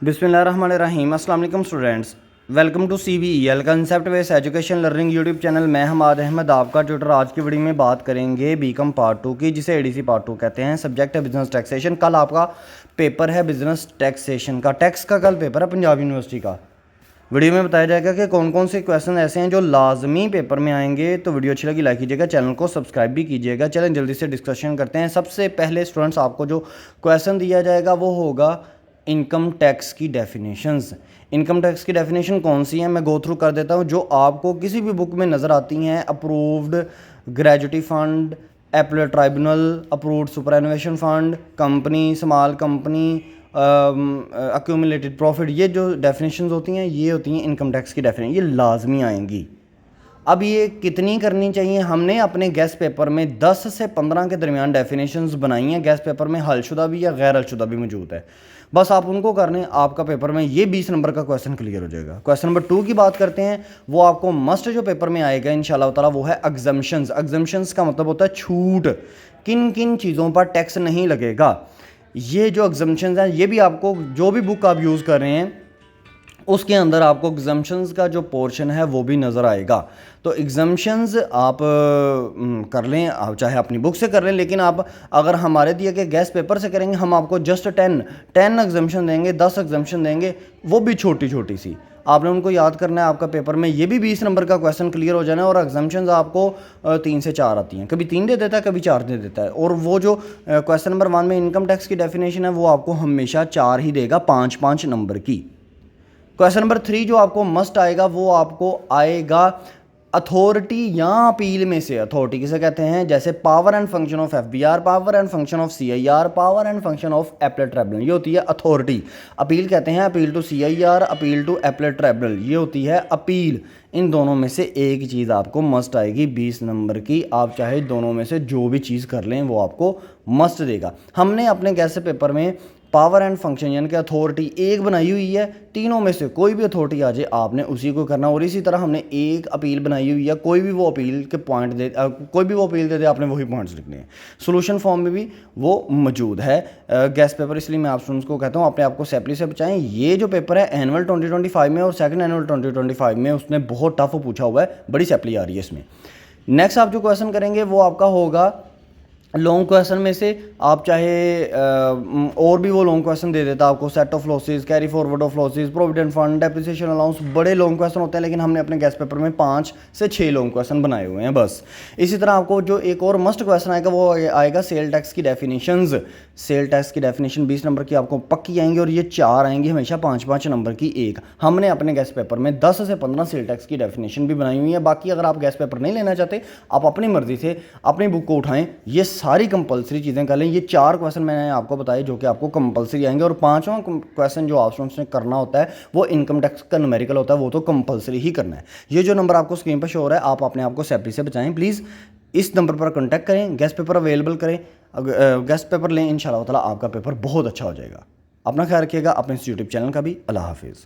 बिस्मिल्लाहिर्रहमानिर्रहीम। अस्सलाम वालेकुम students, welcome to CBEL concept based education learning YouTube channel. मैं हमाद अहमद आपका ट्यूटर। आज की वीडियो में बात करेंगे बीकॉम पार्ट 2 की, जिसे ADC पार्ट 2 कहते हैं। सब्जेक्ट है बिजनेस टैक्सेशन। कल आपका पेपर है बिजनेस टैक्सेशन का, टैक्स का कल पेपर है पंजाब यूनिवर्सिटी का। वीडियो में बताया जाएगा कि कौन कौन से क्वेश्चन ऐसे हैं जो लाजमी पेपर में आएंगे। तो वीडियो अच्छी लगी लाइक कीजिएगा, चैनल को सब्सक्राइब भी कीजिएगा। चलें जल्दी से डिस्कशन करते हैं। सबसे पहले स्टूडेंट्स आपको जो क्वेश्चन दिया जाएगा वो होगा इनकम टैक्स की डेफिनेशंस। इनकम टैक्स की डेफिनेशन कौन सी है मैं गो थ्रू कर देता हूँ, जो आपको किसी भी बुक में नज़र आती हैं। Approved gratuity fund, appellate tribunal, approved superannuation fund, company, small company, accumulated profit, ये जो डेफिनेशंस होती हैं ये होती हैं इनकम टैक्स की डेफिनेशन। ये लाजमी आएंगी। अब ये कितनी करनी चाहिए? हमने अपने गेस्ट पेपर में 10 से 15 के दरमियान डेफिनेशंस बनाई हैं। गेस्ट पेपर में हलशुदा भी या गैर हलशुदा भी मौजूद है, बस आप उनको करने, आपका पेपर में ये 20 नंबर का क्वेश्चन क्लियर हो जाएगा। क्वेश्चन नंबर 2 की बात करते हैं, वो आपको मस्ट जो पेपर में आएगा इंशाल्लाह ताला वो है एग्जम्पशंस। एग्जम्पशंस का मतलब होता है छूट, किन किन चीज़ों पर टैक्स नहीं लगेगा। ये जो एग्जम्पशंस हैं ये भी आपको, जो भी बुक आप यूज़ कर रहे हैं उसके अंदर आपको एग्जम्पशंस का जो पोर्शन है वो भी नज़र आएगा। तो एग्जम्पशंस आप कर लें, आप चाहे अपनी बुक से कर लें, लेकिन आप अगर हमारे दिए के गेस्ट पेपर से करेंगे हम आपको जस्ट 10 एग्जम्पशन देंगे, 10 एग्जम्पशन देंगे, वो भी छोटी छोटी सी। आपने उनको याद करना है। आपका पेपर में ये भी 20 नंबर का क्वेश्चन क्लियर हो जाना है। और एग्जम्पशंस आपको 3 से 4 आती हैं, कभी 3 दे देता है कभी 4 दे देता है। और वो जो क्वेश्चन नंबर 1 में इनकम टैक्स की डेफिनेशन है वो आपको हमेशा 4 ही देगा, 5 नंबर की। क्वेश्चन नंबर 3 जो आपको मस्ट आएगा वो आपको आएगा अथॉरिटी या अपील में से। अथॉरिटी किसे कहते हैं? जैसे power and function of FBR, power and function of CIR, power and function of appellate tribunal, ये होती है अथॉरिटी। अपील कहते हैं appeal to CIR, appeal to appellate tribunal, ये होती है अपील। इन दोनों में से एक चीज़ आपको मस्ट आएगी 20 नंबर की। आप चाहे दोनों में से जो भी चीज़ कर लें वो आपको मस्ट देगा। हमने अपने गैस पेपर में पावर एंड फंक्शन यानी कि अथॉरिटी एक बनाई हुई है। तीनों में से कोई भी अथॉरिटी आ जाए आपने उसी को करना। और इसी तरह हमने एक अपील बनाई हुई है, कोई भी वो अपील के पॉइंट दे, कोई भी वो अपील दे दे आपने वही पॉइंट्स लिखने हैं। सोल्यूशन फॉर्म में भी वो मौजूद है गेस्ट पेपर। इसलिए मैं आप स्टूडेंट्स को कहता हूँ अपने आप को सेपली से बचाएं। ये जो पेपर है एनुअल 2025 में और सेकंड एनुअल 2025 में उसने बहुत टफ पूछा हुआ है, बड़ी सेपली आ रही है इसमें। नेक्स्ट आप जो क्वेश्चन करेंगे वो आपका होगा लॉन्ग क्वेश्चन में से। आप चाहे और भी वो लॉन्ग क्वेश्चन दे देता आपको, set of losses, carry forward of losses, provident fund, depreciation allowance, बड़े लॉन्ग क्वेश्चन होते हैं। लेकिन हमने अपने गेस्ट पेपर में 5 से 6 लॉन्ग क्वेश्चन बनाए हुए हैं बस। इसी तरह आपको जो एक और मस्ट क्वेश्चन आएगा वो आएगा सेल टैक्स की डेफिनेशंस। सेल टैक्स की डेफिनेशन 20 नंबर की आपको पक्की आएंगी और ये 4 आएंगी हमेशा 5 नंबर की एक। हमने अपने गेस्ट पेपर में 10 से 15 सेल टैक्स की डेफिनेशन भी बनाई हुई है। बाकी अगर आप गेस्ट पेपर नहीं लेना चाहते आप अपनी मर्जी से अपनी बुक को उठाएं, ये सारी कंपलसरी चीज़ें कर लें। ये 4 क्वेश्चन मैंने आपको बताए जो कि आपको कंपलसरी आएंगे। और 5वां क्वेश्चन जो आप स्टूडेंट्स ने करना होता है वो इनकम टैक्स का न्यूमेरिकल होता है, वो तो कंपलसरी ही करना है। ये जो नंबर आपको स्क्रीन पर शो हो रहा है आप अपने आप को सेपरी से बचाएं। प्लीज़ इस नंबर पर कॉन्टैक्ट करें, गेस्ट पेपर अवेलेबल करें, गेस्ट पेपर लें। इंशाल्लाह ताला आपका पेपर बहुत अच्छा हो जाएगा। अपना ख्याल रखिएगा, अपने इस यूट्यूब चैनल का भी। अल्लाह हाफिज़।